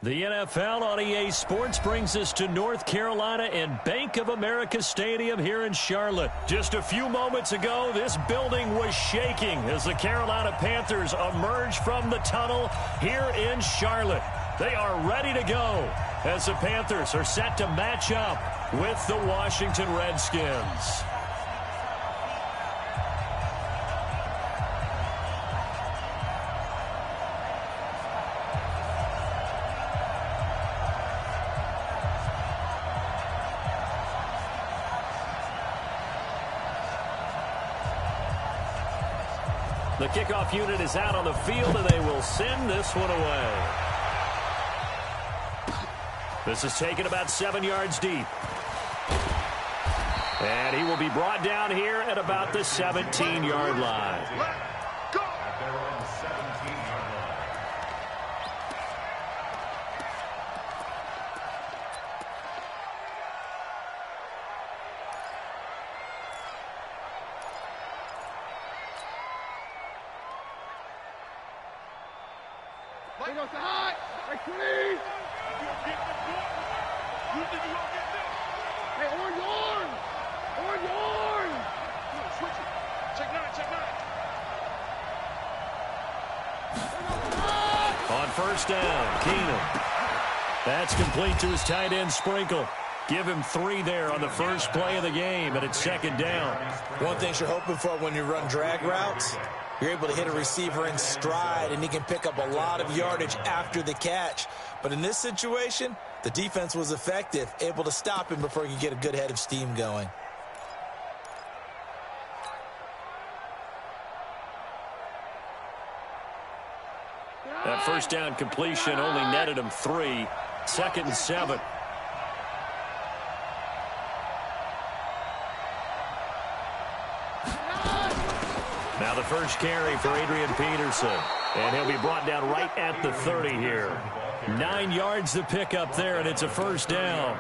The NFL on EA Sports brings us to North Carolina and Bank of America Stadium here in Charlotte. Just a few moments ago, this building was shaking as the Carolina Panthers emerged from the tunnel here in Charlotte. They are ready to go as the Panthers are set to match up with the Washington Redskins. The kickoff unit is out on the field, and they will send this one away. This is taken about 7 yards deep. And he will be brought down here at about the 17-yard line. On first down, Keenum. That's complete to his tight end, Sprinkle. Give him 3 there on the first play of the game, and it's second down. One thing you're hoping for when you run drag routes, you're able to hit a receiver in stride, and he can pick up a lot of yardage after the catch. But in this situation, the defense was effective, able to stop him before he could get a good head of steam going. That first down completion only netted him 3. Second and 7. Now the first carry for Adrian Peterson. And he'll be brought down right at the 30 here. 9 yards to pick up there, and it's a first down.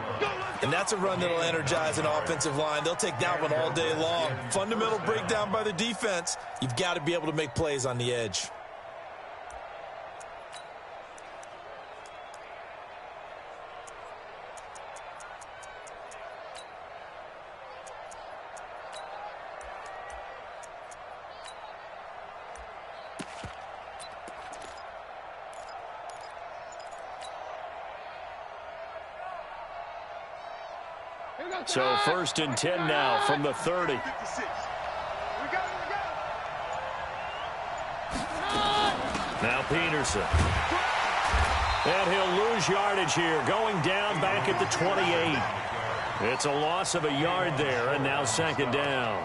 And that's a run that'll energize an offensive line. They'll take that one all day long. Fundamental breakdown by the defense. You've got to be able to make plays on the edge. So first and 10 now from the 30. Now Peterson. And he'll lose yardage here, going down back at the 28. It's a loss of a yard there, and now second down.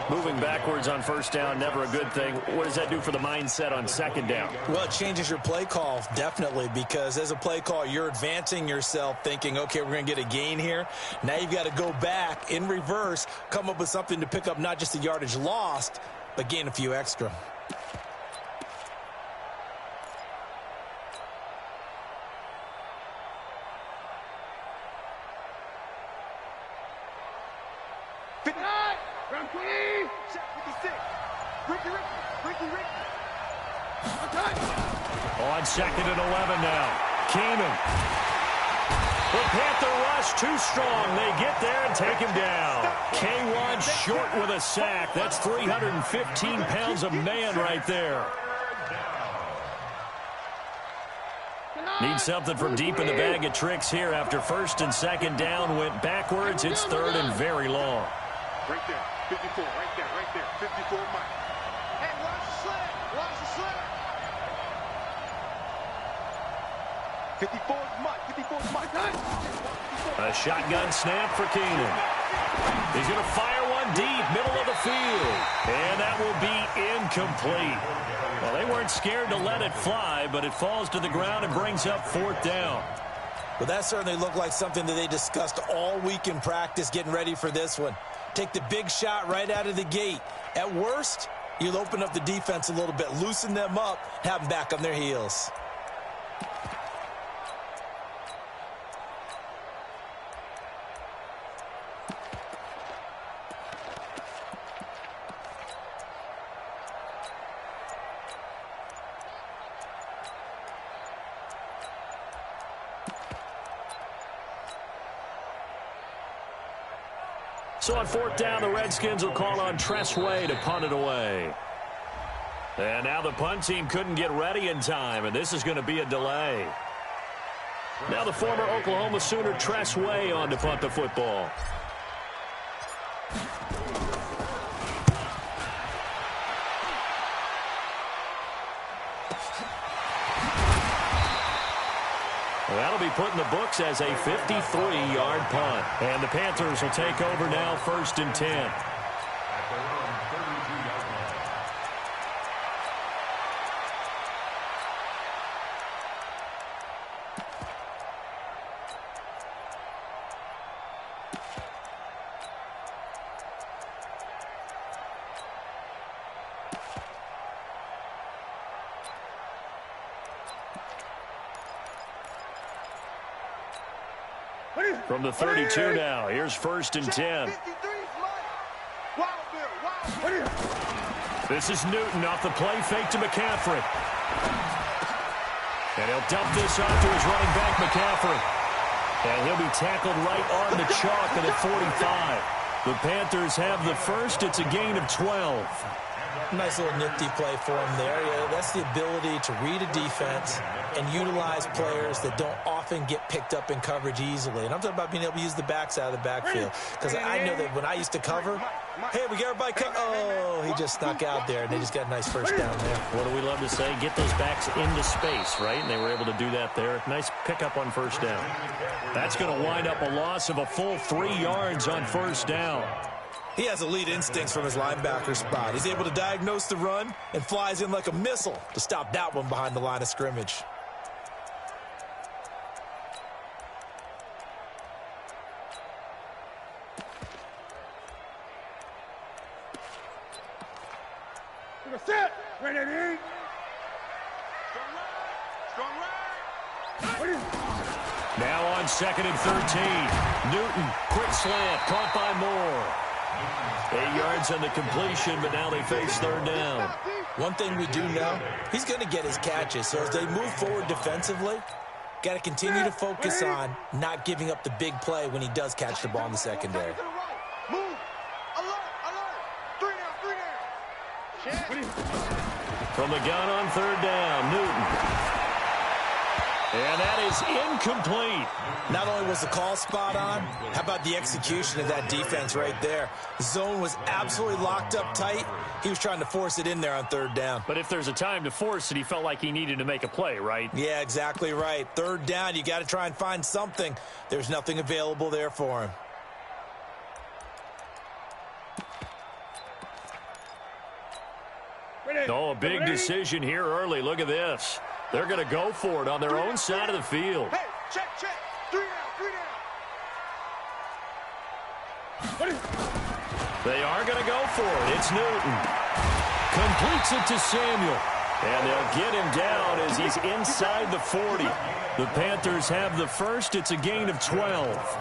Moving backwards on first down, never a good thing. What does that do for the mindset on second down? Well, it changes your play call, definitely, because as a play call, you're advancing yourself thinking, okay, we're going to get a gain here. Now you've got to go back in reverse, come up with something to pick up not just the yardage lost, but gain a few extra. On second and 11 now. Keenum. The Panther rush too strong. They get there and take him down. K1 short with a sack. That's 315 pounds of man right there. Need something from deep in the bag of tricks here after first and second down went backwards. It's third and very long. Right there, 54, right there, 54 Mike. Hey, watch the slant, watch the slant. 54 Mike. A shotgun snap for Keenum. He's going to fire one deep, middle of the field. And that will be incomplete. Well, they weren't scared to let it fly, but it falls to the ground and brings up fourth down. Well, that certainly looked like something that they discussed all week in practice getting ready for this one. Take the big shot right out of the gate. At worst, you'll open up the defense a little bit, loosen them up, have them back on their heels. So on fourth down, the Redskins will call on Tressway to punt it away. And now the punt team couldn't get ready in time, and this is going to be a delay. Now the former Oklahoma Sooner Tressway on to punt the football. That'll be put in the books as a 53-yard punt. And the Panthers will take over now, 1st and 10. From the 32 now, here's 1st and 10. This is Newton off the play fake to McCaffrey. And he'll dump this off to his running back, McCaffrey. And he'll be tackled right on the chalk at 45. The Panthers have the first. It's a gain of 12. Nice little nifty play for him there. Yeah, that's the ability to read a defense and utilize players that don't often get picked up in coverage easily. And I'm talking about being able to use the backs out of the backfield. Because I know that when I used to cover, hey, we get everybody oh, he just snuck out there, and they just got a nice first down there. What do we love to say? Get those backs into space, right? And they were able to do that there. Nice pickup on first down. That's going to wind up a loss of a full 3 yards on first down. He has elite instincts from his linebacker spot. He's able to diagnose the run and flies in like a missile to stop that one behind the line of scrimmage. Set. Ready. Now on 2nd and 13. Newton, quick slant, caught by Moore. 8 yards on the completion, but now they face 3rd down. One thing we do know, he's going to get his catches. So as they move forward defensively, got to continue to focus on not giving up the big play when he does catch the ball in the secondary. From the gun on 3rd down, Newton. And that is incomplete. Not only was the call spot on, how about the execution of that defense right there? The zone was absolutely locked up tight. He was trying to force it in there on 3rd down. But if there's a time to force it, he felt like he needed to make a play, right? Yeah, exactly right. 3rd down, you got to try and find something. There's nothing available there for him. Oh, a big decision here early. Look at this. They're going to go for it on their own side of the field. Hey, check. 3 down. They are going to go for it. It's Newton. Completes it to Samuel. And they'll get him down as he's inside the 40. The Panthers have the first. It's a gain of 12.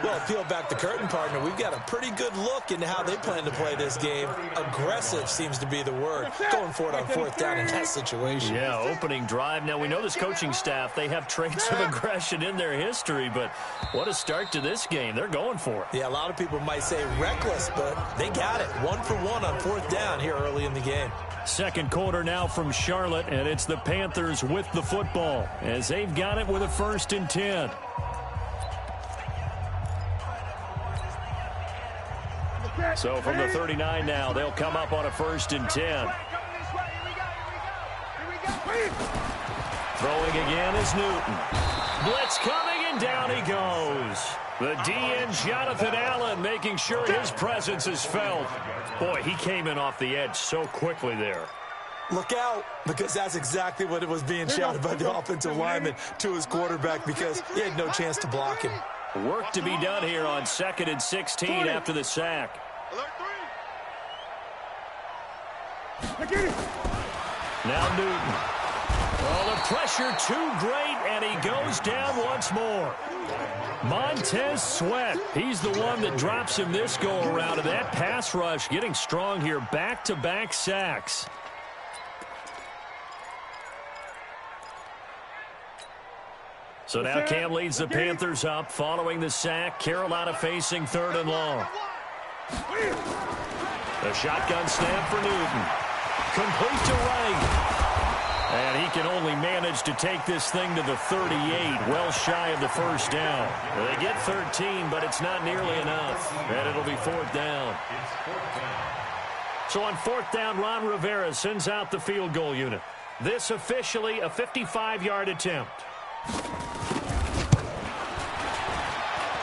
Well, peel back the curtain, partner. We've got a pretty good look into how they plan to play this game. Aggressive seems to be the word. Going for it on 4th down in that situation. Yeah, opening drive. Now, we know this coaching staff, they have traits of aggression in their history, but what a start to this game. They're going for it. Yeah, a lot of people might say reckless, but they got it. 1 for 1 on 4th down here early in the game. Second quarter now from Charlotte, and it's the Panthers with the football as they've got it with a 1st and 10. So from the 39 now, they'll come up on a 1st and 10. Throwing again is Newton. Blitz coming, and down he goes. The DN, Jonathan Allen, making sure his presence is felt. Boy, he came in off the edge so quickly there. Look out, because that's exactly what it was being shouted by the offensive lineman to his quarterback, because he had no chance to block him. Work to be done here on 2nd and 16 after the sack. Now Newton. Oh, the pressure too great, and he goes down once more. Montez Sweat, he's the one that drops him this go-around, and that pass rush getting strong here, back-to-back sacks. So now Cam leads the Panthers up following the sack. Carolina facing 3rd and long. The shotgun snap for Newton. Complete to right. And he can only manage to take this thing to the 38, well shy of the first down. They get 13, but it's not nearly enough. And it'll be fourth down. So on fourth down, Ron Rivera sends out the field goal unit. This officially a 55-yard attempt.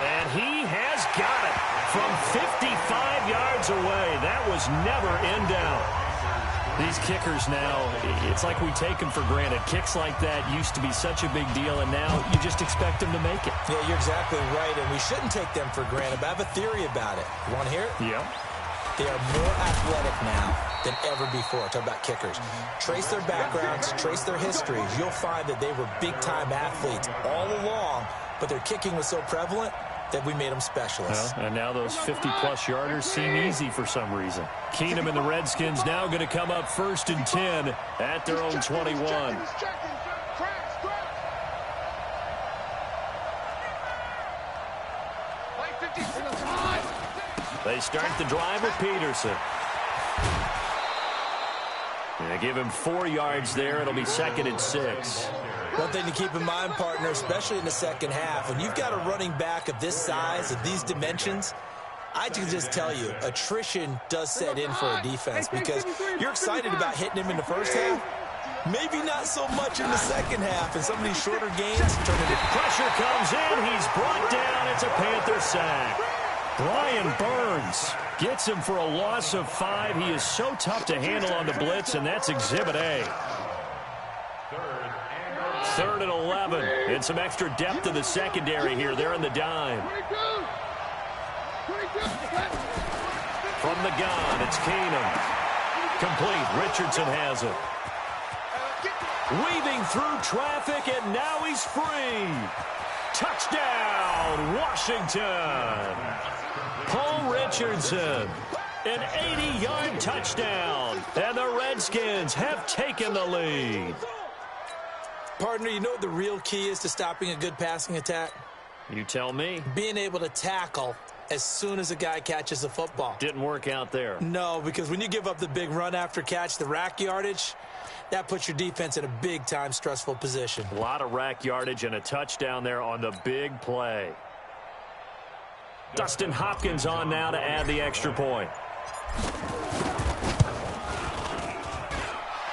And he has got it from 55 yards away. That was never in doubt. These kickers now, it's like we take them for granted. Kicks like that used to be such a big deal, and now you just expect them to make it. Yeah, you're exactly right, and we shouldn't take them for granted. But I have a theory about it. You want to hear it? Yeah. They are more athletic now than ever before. Talk about kickers. Trace their backgrounds, trace their histories. You'll find that they were big-time athletes all along, but their kicking was so prevalent that we made them specialists. Well, and now those 50-plus yarders seem easy for some reason. Keenum and the Redskins now going to come up 1st and 10 at their own 21. They start the drive with Peterson. They give him 4 yards there. It'll be 2nd and 6. One thing to keep in mind, partner, especially in the second half, when you've got a running back of this size, of these dimensions, I can just tell you, attrition does set in for a defense because you're excited about hitting him in the first half. Maybe not so much in the second half, and some of these shorter gains turn into... Pressure comes in. He's brought down. It's a Panther sack. Brian Burns gets him for a loss of 5. He is so tough to handle on the blitz, and that's Exhibit A. 3rd and 11. And some extra depth to the secondary here. They're in the dime. From the gun, it's Keenum. Complete. Richardson has it. Weaving through traffic, and now he's free. Touchdown, Washington. Paul Richardson, an 80-yard touchdown, and the Redskins have taken the lead. Partner, you know what the real key is to stopping a good passing attack? You tell me. Being able to tackle as soon as a guy catches the football. Didn't work out there. No, because when you give up the big run after catch, the rack yardage, that puts your defense in a big-time stressful position. A lot of rack yardage and a touchdown there on the big play. Dustin Hopkins on now to add the extra point.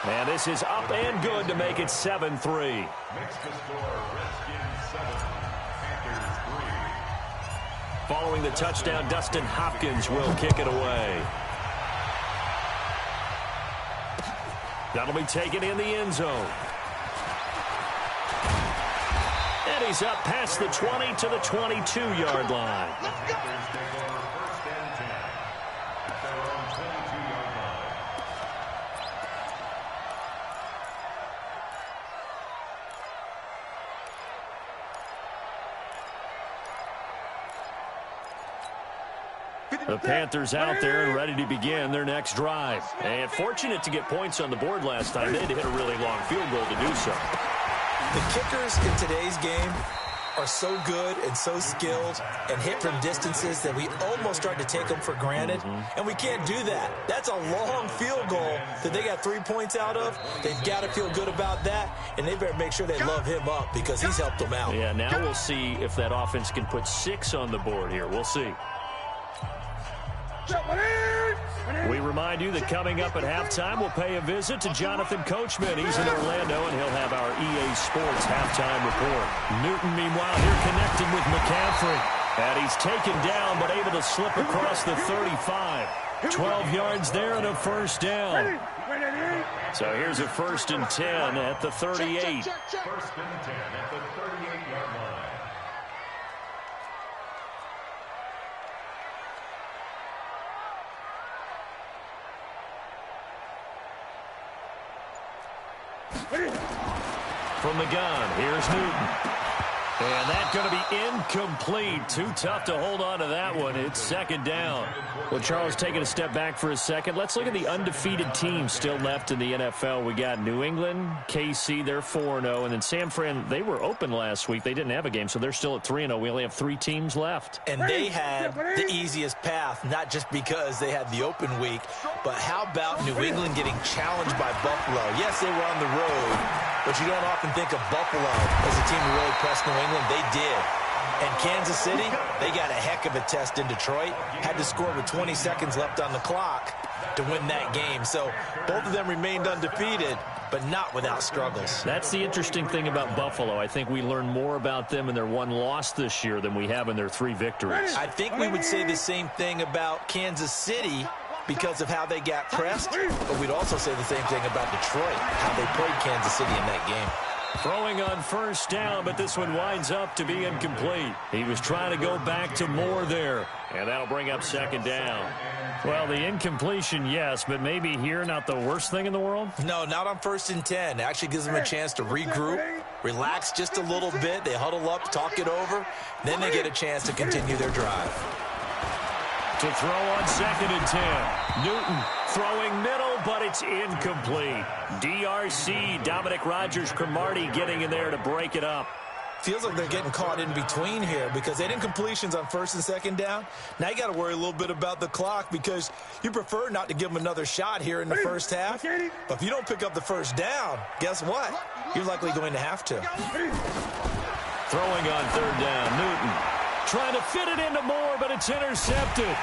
And this is up and good to make it 7-3. Makes the score Redskins 7, Panthers 3. Following the touchdown, Dustin Hopkins will kick it away. That'll be taken in the end zone. And he's up past the 20 to the 22-yard line. The Panthers out there and ready to begin their next drive. And fortunate to get points on the board last time. They had to hit a really long field goal to do so. The kickers in today's game are so good and so skilled and hit from distances that we almost start to take them for granted. And we can't do that. That's a long field goal that they got 3 points out of. They've got to feel good about that, and they better make sure they love him up because he's helped them out. Yeah, now we'll see if that offense can put 6 on the board here. We'll see. We remind you that coming up at halftime, we'll pay a visit to Jonathan Coachman. He's in Orlando, and he'll have our EA Sports halftime report. Newton, meanwhile, here connecting with McCaffrey. And he's taken down, but able to slip across the 35. 12 yards there and a first down. So here's a 1st and 10 at the 38. 1st and 10 at the 38-yard line. From the gun, here's Newton. And that's going to be incomplete. Too tough to hold on to that one. It's second down. Well, Charles, taking a step back for a second. Let's look at the undefeated teams still left in the NFL. We got New England, KC, they're 4-0. And then San Fran, they were open last week. They didn't have a game, so they're still at 3-0. We only have 3 teams left. And they had the easiest path, not just because they had the open week, but how about New England getting challenged by Buffalo? Yes, they were on the road, but you don't often think of Buffalo as a team who really pressed New England. They did. And Kansas City, they got a heck of a test in Detroit. Had to score with 20 seconds left on the clock to win that game. So both of them remained undefeated, but not without struggles. That's the interesting thing about Buffalo. I think we learned more about them in their 1 loss this year than we have in their 3 victories. I think we would say the same thing about Kansas City because of how they got pressed, but we'd also say the same thing about Detroit, how they played Kansas City in that game. Throwing on first down, but this one winds up to be incomplete. He was trying to go back to Moore there, and that'll bring up second down. Well, the incompletion, yes, but maybe here not the worst thing in the world? No, not on 1st and 10. It actually gives them a chance to regroup, relax just a little bit. They huddle up, talk it over, then they get a chance to continue their drive. To throw on 2nd and 10. Newton throwing middle, but it's incomplete. DRC, Dominic Rodgers-Cromartie getting in there to break it up. Feels like they're getting caught in between here because they had incompletions on 1st and 2nd down. Now you got to worry a little bit about the clock because you prefer not to give them another shot here in the first half. But if you don't pick up the first down, guess what? You're likely going to have to. Throwing on 3rd down, Newton. Trying to fit it into Moore, but it's intercepted.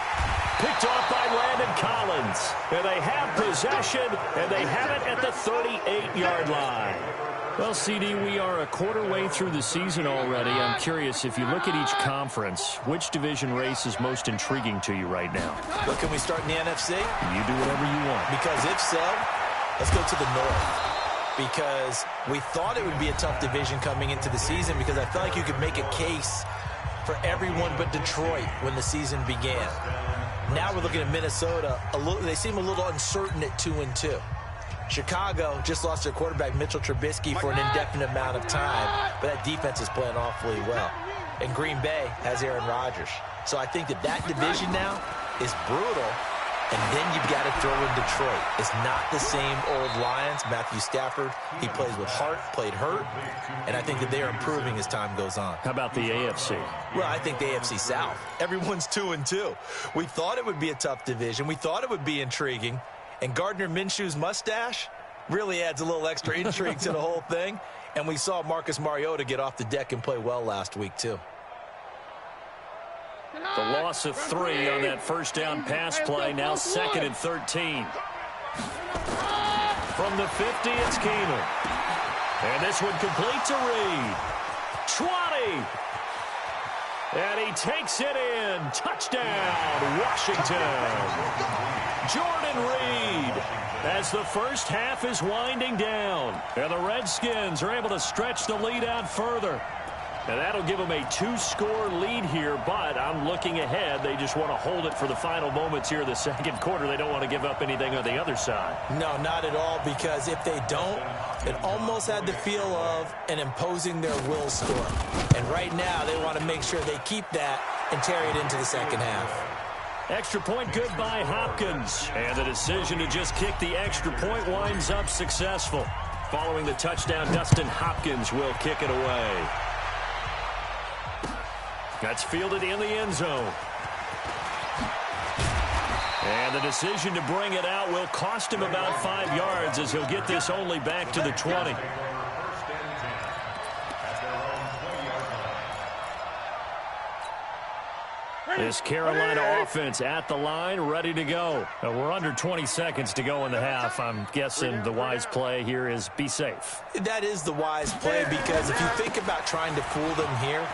Picked off by Landon Collins. And they have possession, and they have it at the 38-yard line. Well, CD, we are a quarter way through the season already. I'm curious, if you look at each conference, which division race is most intriguing to you right now? Well, can we start in the NFC? You do whatever you want. Because if so, let's go to the North. Because we thought it would be a tough division coming into the season because I felt like you could make a case for everyone but Detroit when the season began. Now we're looking at Minnesota. They seem a little uncertain at 2-2. Chicago just lost their quarterback, Mitchell Trubisky, for an indefinite amount of time, but that defense is playing awfully well. And Green Bay has Aaron Rodgers. So I think that division now is brutal. And then you've got to throw in Detroit. It's not the same old Lions. Matthew Stafford, he plays with heart, played hurt. And I think that they are improving as time goes on. How about the AFC? Well, I think the AFC South. Everyone's 2-2. We thought it would be a tough division. We thought it would be intriguing. And Gardner Minshew's mustache really adds a little extra intrigue to the whole thing. And we saw Marcus Mariota get off the deck and play well last week, too. The loss of 3 on that first down pass play. Now 2nd and 13. From the 50, it's Keenum. And this one complete to Reed. 20. And he takes it in. Touchdown, Washington. Jordan Reed. As the first half is winding down. And the Redskins are able to stretch the lead out further. And that'll give them a 2-score lead here, but I'm looking ahead. They just want to hold it for the final moments here in the second quarter. They don't want to give up anything on the other side. No, not at all, because if they don't, it almost had the feel of an imposing their will score. And right now, they want to make sure they keep that and carry it into the second half. Extra point good by Hopkins. And the decision to just kick the extra point winds up successful. Following the touchdown, Dustin Hopkins will kick it away. That's fielded in the end zone. And the decision to bring it out will cost him about 5 yards as he'll get this only back to the 20. This Carolina offense at the line, ready to go. We're under 20 seconds to go in the half. I'm guessing the wise play here is be safe. That is the wise play, because if you think about trying to fool them here,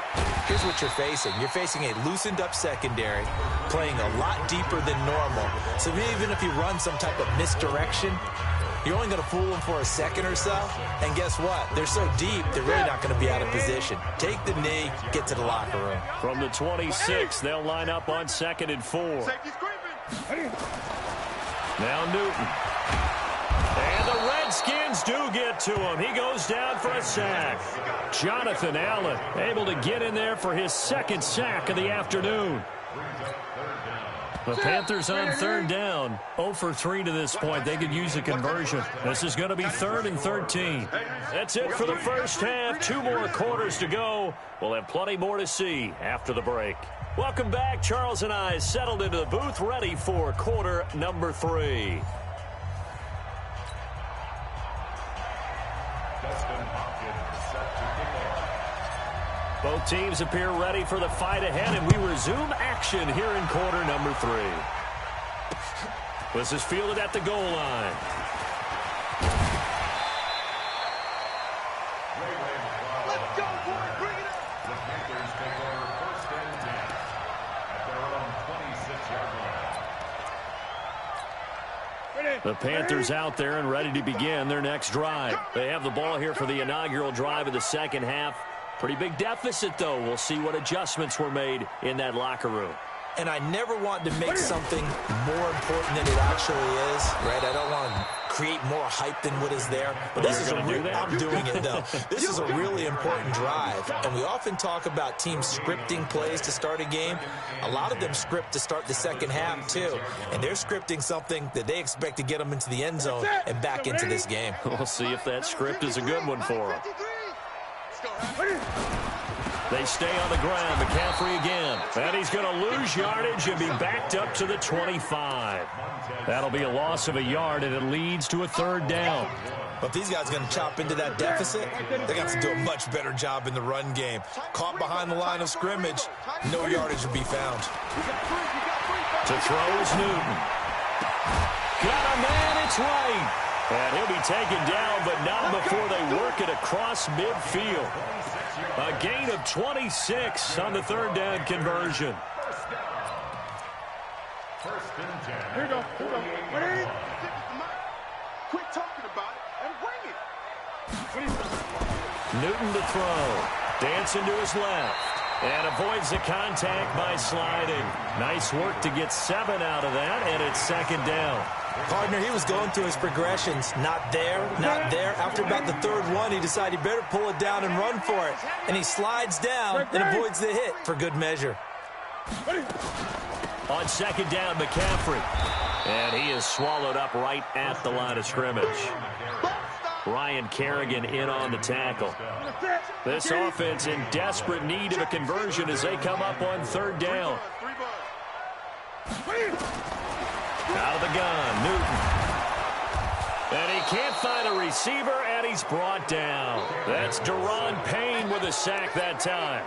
here's what you're facing. You're facing a loosened up secondary, playing a lot deeper than normal. So even if you run some type of misdirection, you're only going to fool them for a second or so. And guess what? They're so deep, they're really not going to be out of position. Take the knee, get to the locker room. From the 26, they'll line up on 2nd and 4. Now Newton. And the Redskins do get to him. He goes down for a sack. Jonathan Allen able to get in there for his second sack of the afternoon. The Panthers on third down. 0 for 3 to this point. They could use a conversion. This is going to be 3rd and 13. That's it for the first half. 2 more quarters to go. We'll have plenty more to see after the break. Welcome back. Charles and I settled into the booth, ready for quarter number 3. Both teams appear ready for the fight ahead, and we resume action here in quarter number 3. This is fielded at the goal line. Let's go, boy. Bring it up. The Panthers take over 1st and 10 at their own 26-yard line. The Panthers out there and ready to begin their next drive. They have the ball here for the inaugural drive of the second half. Pretty big deficit, though. We'll see what adjustments were made in that locker room. And I never want to make something more important than it actually is, right? I don't want to create more hype than what is there. But this is I'm doing it, though. This is a really important drive. And we often talk about teams scripting plays to start a game. A lot of them script to start the second half, too. And they're scripting something that they expect to get them into the end zone and back into this game. We'll see if that script is a good one for them. They stay on the ground. McCaffrey again. And he's going to lose yardage and be backed up to the 25. That'll be a loss of a yard, and it leads to a 3rd down. But these guys are going to chop into that deficit. They're going to have to do a much better job in the run game. Caught behind the line of scrimmage, no yardage will be found. To throw is Newton. Got a man, it's right. And he'll be taken down, but not before they work it across midfield. A gain of 26 on the 3rd down conversion. First and 10. Here we go. Ready? Quit talking about it and bring it. Newton to throw. Dancing to his left. And avoids the contact by sliding. Nice work to get 7 out of that, and it's 2nd down. Partner, he was going through his progressions. Not there, not there. After about the 3rd one, he decided he better pull it down and run for it. And he slides down and avoids the hit for good measure. On 2nd down, McCaffrey. And he is swallowed up right at the line of scrimmage. Ryan Kerrigan in on the tackle. This offense in desperate need of a conversion as they come up on 3rd down. Out of the gun, Newton. And he can't find a receiver, and he's brought down. That's Deron Payne with a sack that time.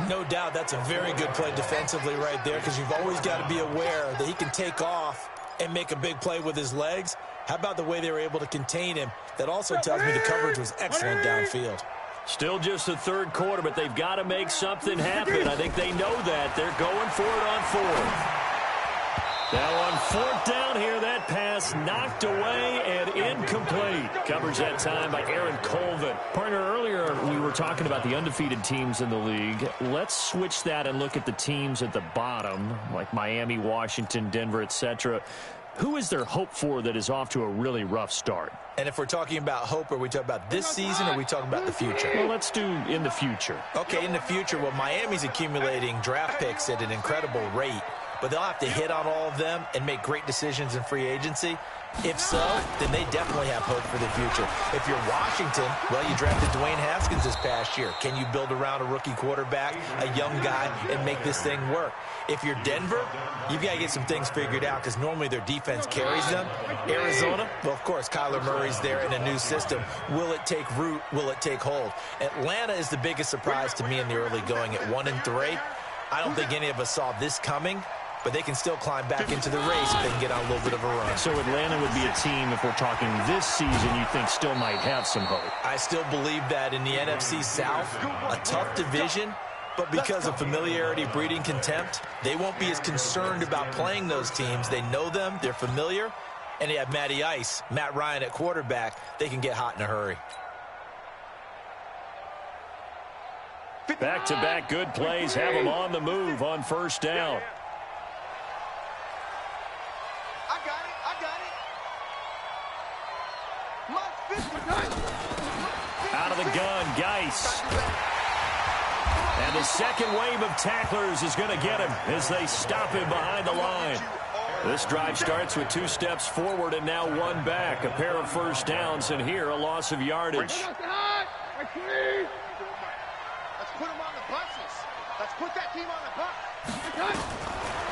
No doubt that's a very good play defensively right there, because you've always got to be aware that he can take off and make a big play with his legs. How about the way they were able to contain him? That also tells me the coverage was excellent downfield. Still just the 3rd quarter, but they've got to make something happen. I think they know that. They're going for it on 4th. Now on 4th down here, that pass knocked away and incomplete. Coverage that time by Aaron Colvin. Partner, earlier we were talking about the undefeated teams in the league. Let's switch that and look at the teams at the bottom, like Miami, Washington, Denver, etc. Who is there hope for that is off to a really rough start? And if we're talking about hope, are we talking about this season or are we talking about the future? Well, let's do in the future. Okay, in the future, well, Miami's accumulating draft picks at an incredible rate, but they'll have to hit on all of them and make great decisions in free agency. If so, then they definitely have hope for the future. If you're Washington, well, you drafted Dwayne Haskins this past year. Can you build around a rookie quarterback, a young guy, and make this thing work? If you're Denver, you've got to get some things figured out because normally their defense carries them. Arizona, well, of course, Kyler Murray's there in a new system. Will it take root? Will it take hold? Atlanta is the biggest surprise to me in the early going at 1-3. I don't think any of us saw this coming, but they can still climb back into the race if they can get on a little bit of a run. So Atlanta would be a team, if we're talking this season, you think still might have some hope? I still believe that in the NFC South, a tough division, but because of familiarity breeding contempt, they won't be as concerned about playing those teams. They know them, they're familiar, and they have Matty Ice, Matt Ryan at quarterback. They can get hot in a hurry. Back-to-back good plays have them on the move on first down. I got it. My 50. pace. And the second wave of tacklers is going to get him as they stop him behind the line. This drive starts with 2 steps forward and now 1 back. A pair of first downs, and here a loss of yardage. Let's put him on the buses. Let's put that team on the bus.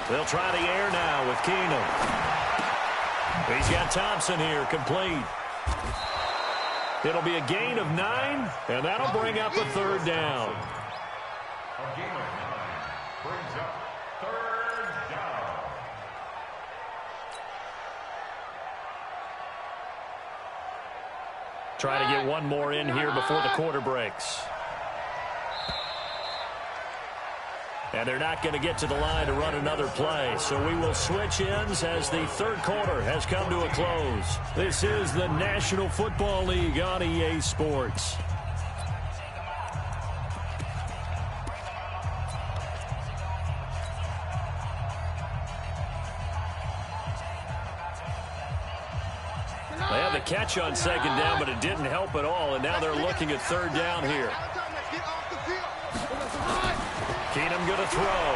They'll try the air now with Keenum. He's got Thompson here, complete. It'll be a gain of 9, and that'll bring up a 3rd down. A gain of 9 brings up 3rd down. Try to get one more in here before the quarter breaks. And they're not going to get to the line to run another play. So we will switch ends as the 3rd quarter has come to a close. This is the National Football League on EA Sports. They had the catch on 2nd down, but it didn't help at all. And now they're looking at 3rd down here. Keenum going to throw.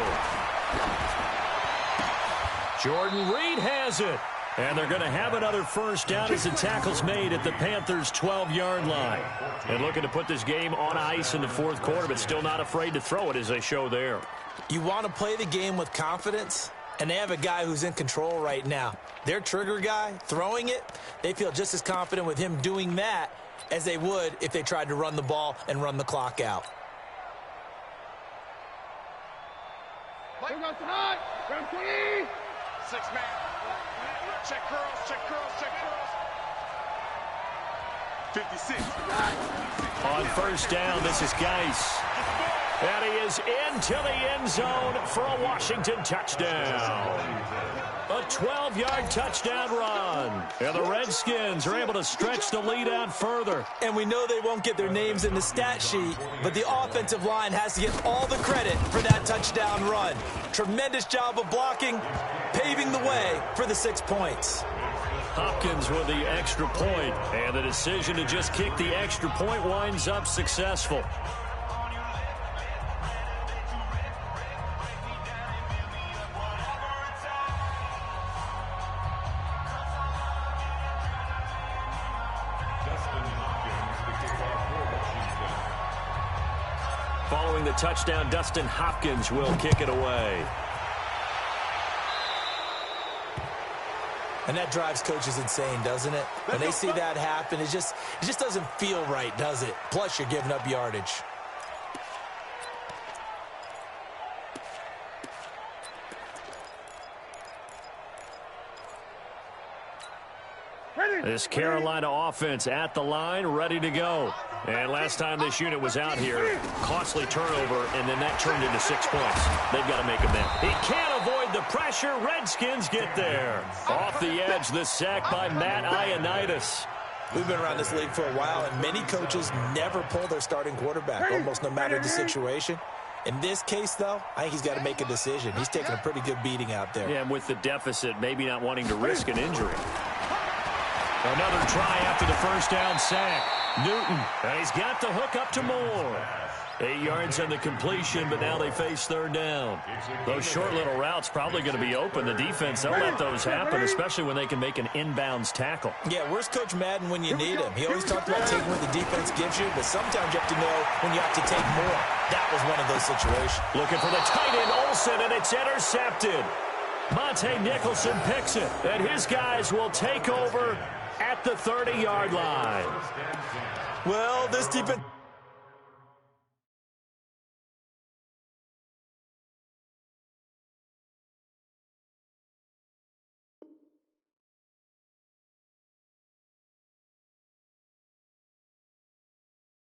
Jordan Reed has it. And they're going to have another first down as the tackle's made at the Panthers' 12-yard line. And looking to put this game on ice in the 4th quarter, but still not afraid to throw it as they show there. You want to play the game with confidence, and they have a guy who's in control right now. Their trigger guy, throwing it, they feel just as confident with him doing that as they would if they tried to run the ball and run the clock out. Six man. Check curls, check curls, check curls. 56. On first down, this is Geis. And he is into the end zone for a Washington touchdown. A 12-yard touchdown run. And the Redskins are able to stretch the lead out further. And we know they won't get their names in the stat sheet, but the offensive line has to get all the credit for that touchdown run. Tremendous job of blocking, paving the way for the 6 points. Hopkins with the extra point, and the decision to just kick the extra point winds up successful. Following the touchdown, Dustin Hopkins will kick it away. And that drives coaches insane, doesn't it? When they see that happen, it just doesn't feel right, does it? Plus, you're giving up yardage. This Carolina offense at the line, ready to go. And last time this unit was out here, costly turnover, and then that turned into 6 points. They've got to make amends. He can't avoid the pressure. Redskins get there. Off the edge, the sack by Matt Ioannidis. We've been around this league for a while, and many coaches never pull their starting quarterback, almost no matter the situation. In this case, though, I think he's got to make a decision. He's taking a pretty good beating out there. Yeah, and with the deficit, maybe not wanting to risk an injury. Another try after the first down sack. Newton, and he's got the hook up to Moore. 8 yards on the completion, but now they face 3rd down. Those short little routes probably going to be open. The defense, they'll let those happen, especially when they can make an inbounds tackle. Yeah, where's Coach Madden when you need him? He always talked about taking what the defense gives you, but sometimes you have to know when you have to take more. That was one of those situations. Looking for the tight end, Olsen, and it's intercepted. Monte Nicholson picks it, and his guys will take over at the 30-yard line. Well, this defense